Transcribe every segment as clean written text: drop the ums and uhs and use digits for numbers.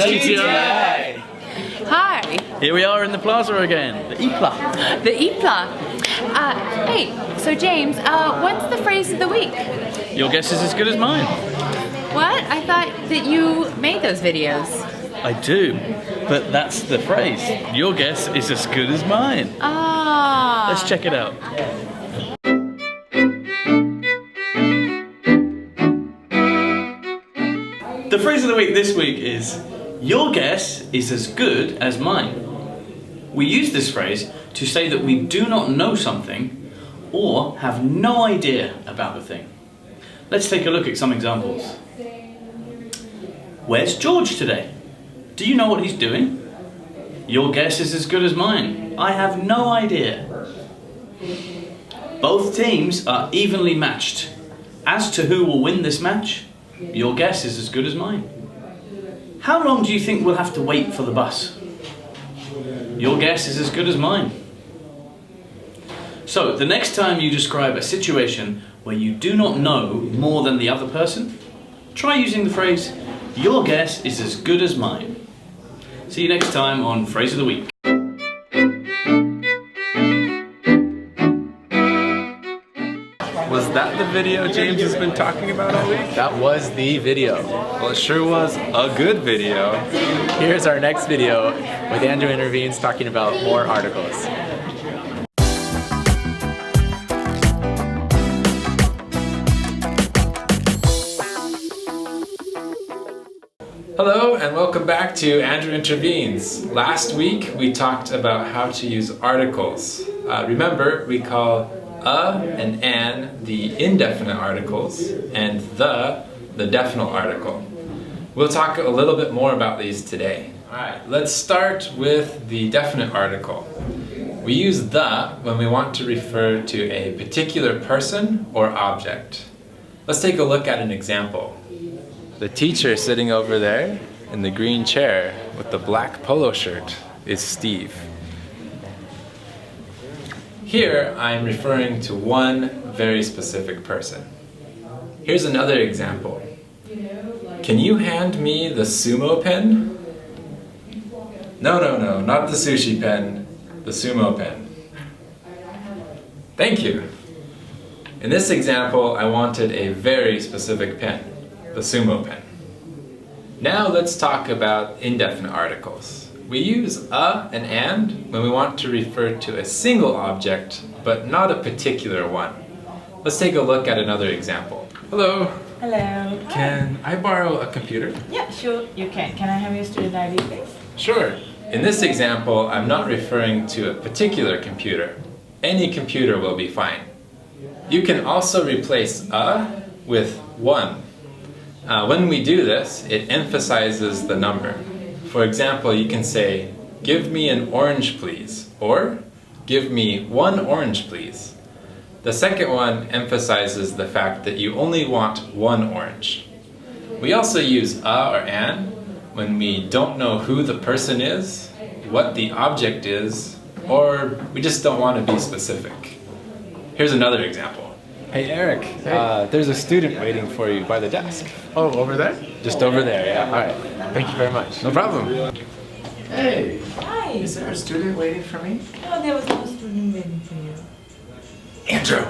GTI! Hi. Here we are in the plaza again, the IPLA. The IPLA. Hey, so James, what's the phrase of the week? Your guess is as good as mine. What? I thought that you made those videos. I do, but that's the phrase. Your guess is as good as mine. Ah. Let's check it out. The phrase of the week this week is, your guess is as good as mine. We use this phrase to say that we do not know something or have no idea about the thing. Let's take a look at some examples. Where's George today? Do you know what he's doing? Your guess is as good as mine. I have no idea. Both teams are evenly matched. As to who will win this match, your guess is as good as mine. How long do you think we'll have to wait for the bus? Your guess is as good as mine. So, the next time you describe a situation where you do not know more than the other person, try using the phrase, your guess is as good as mine. See you next time on Phrase of the Week. Was that the video James has been talking about all week? That was the video. Well, it sure was a good video. Here's our next video with Andrew Intervenes talking about more articles. Hello and welcome back to Andrew Intervenes. Last week we talked about how to use articles. Remember, we call and an the indefinite articles and the definite article. We'll talk a little bit more about these today. Alright, let's start with the definite article. We use the when we want to refer to a particular person or object. Let's take a look at an example. The teacher sitting over there in the green chair with the black polo shirt is Steve. Here, I'm referring to one very specific person. Here's another example. Can you hand me the sumo pen? No, not the sushi pen, the sumo pen. Thank you. In this example, I wanted a very specific pen, the sumo pen. Now let's talk about indefinite articles. We use and and when we want to refer to a single object, but not a particular one. Let's take a look at another example. Hello. Hello. Can I borrow a computer? Yeah, sure, you can. Can I have your student ID, please? Sure. In this example, I'm not referring to a particular computer. Any computer will be fine. You can also replace with one. When we do this, it emphasizes the number. For example, you can say, give me an orange please, or give me one orange please. The second one emphasizes the fact that you only want one orange. We also use or an when we don't know who the person is, what the object is, or we just don't want to be specific. Here's another example. Hey Eric, there's a student waiting for you by the desk. Oh, over there? Just over there, yeah. Alright, thank you very much. No problem. Hey, Hi. is there a student waiting for me? No, there was no student waiting for you. Andrew!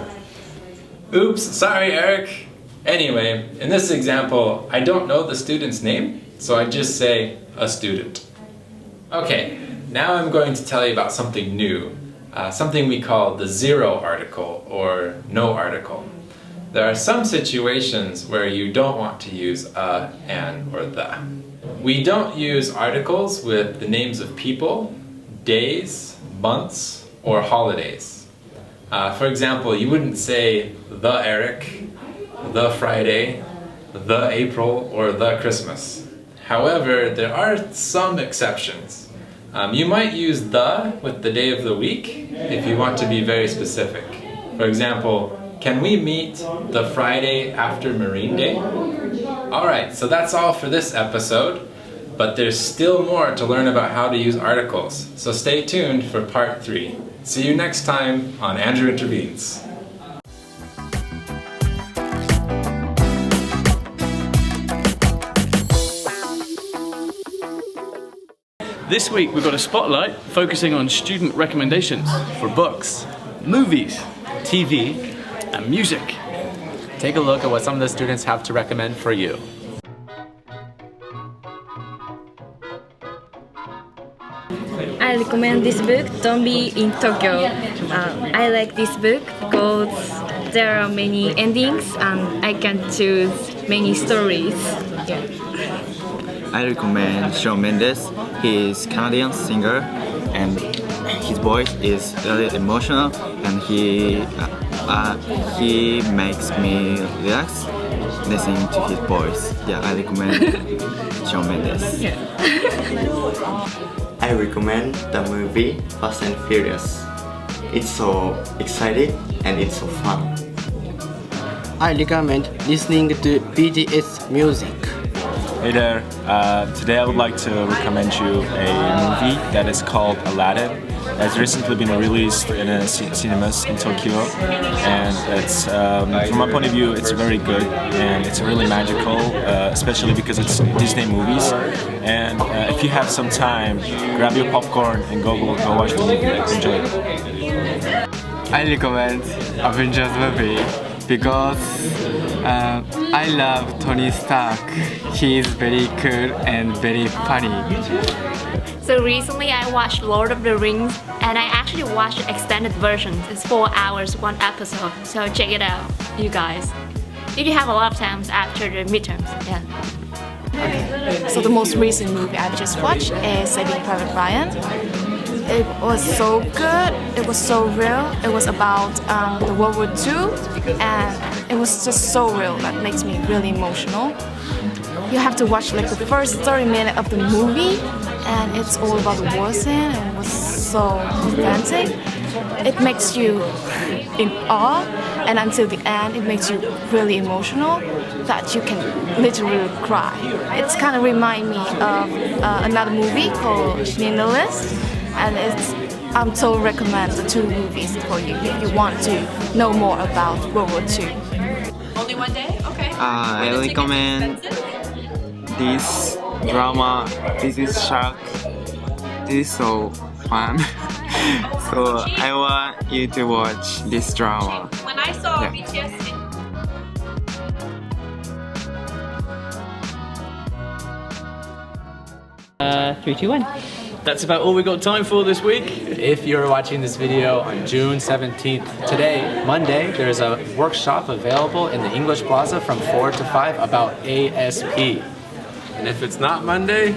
Oops, sorry Eric. Anyway, in this example, I don't know the student's name, so I just say a student. Okay, now I'm going to tell you about something new. Something we call the zero article or no article. There are some situations where you don't want to use an, or the. We don't use articles with the names of people, days, months, or holidays. For example, you wouldn't say the Eric, the Friday, the April, or the Christmas. However, there are some exceptions. You might use the with the day of the week if you want to be very specific. For example, can we meet the Friday after Marine Day? Alright, so that's all for this episode, but there's still more to learn about how to use articles, so stay tuned for part 3. See you next time on Andrew Intervenes. This week we've got a spotlight focusing on student recommendations for books, movies, TV. and music. Take a look at what some of the students have to recommend for you. I recommend this book, Don't Be in Tokyo. I like this book because there are many endings and I can choose many stories. Yeah. I recommend Shawn Mendes. He is Canadian singer and his voice is really emotional and he makes me relax listening to his voice. Yeah, I recommend Shawn Mendes. Yeah. I recommend the movie Fast and Furious. It's so exciting and it's so fun. I recommend listening to BTS music. Hey there, today I would like to recommend you a movie that is called Aladdin. It has recently been released in cinemas in Tokyo, and it's, from my point of view, it's very good and it's really magical, especially because it's Disney movies. And if you have some time, grab your popcorn and go watch the movie. Enjoy it. I recommend Avengers movie because I love Tony Stark. He is very cool and very funny. So recently I watched Lord of the Rings and I actually watched the extended version. It's 4 hours, 1 episode. So check it out, you guys. If you have a lot of times after the midterms, yeah. Okay. So the most recent movie I've just watched is Saving Private Ryan. It was so good, it was so real, it was about the World War II and it was just so real that makes me really emotional. You have to watch like the first 30 minutes of the movie and it's all about the war scene and it was so authentic. It makes you in awe and until the end it makes you really emotional that you can literally cry. It's kind of remind me of another movie called Schindler's List. And I'm totally recommend the 2 movies for you if you want to know more about World War II. Only one day? Okay. I recommend this drama. This is Shark. This is so fun. So I want you to watch this drama. When I saw BTS in 3, 2, 1. That's about all we got time for this week. If you're watching this video on June 17th, today, Monday, there's a workshop available in the English Plaza from 4 to 5 about ASP. And if it's not Monday,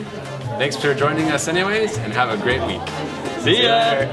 thanks for joining us anyways and have a great week. See ya!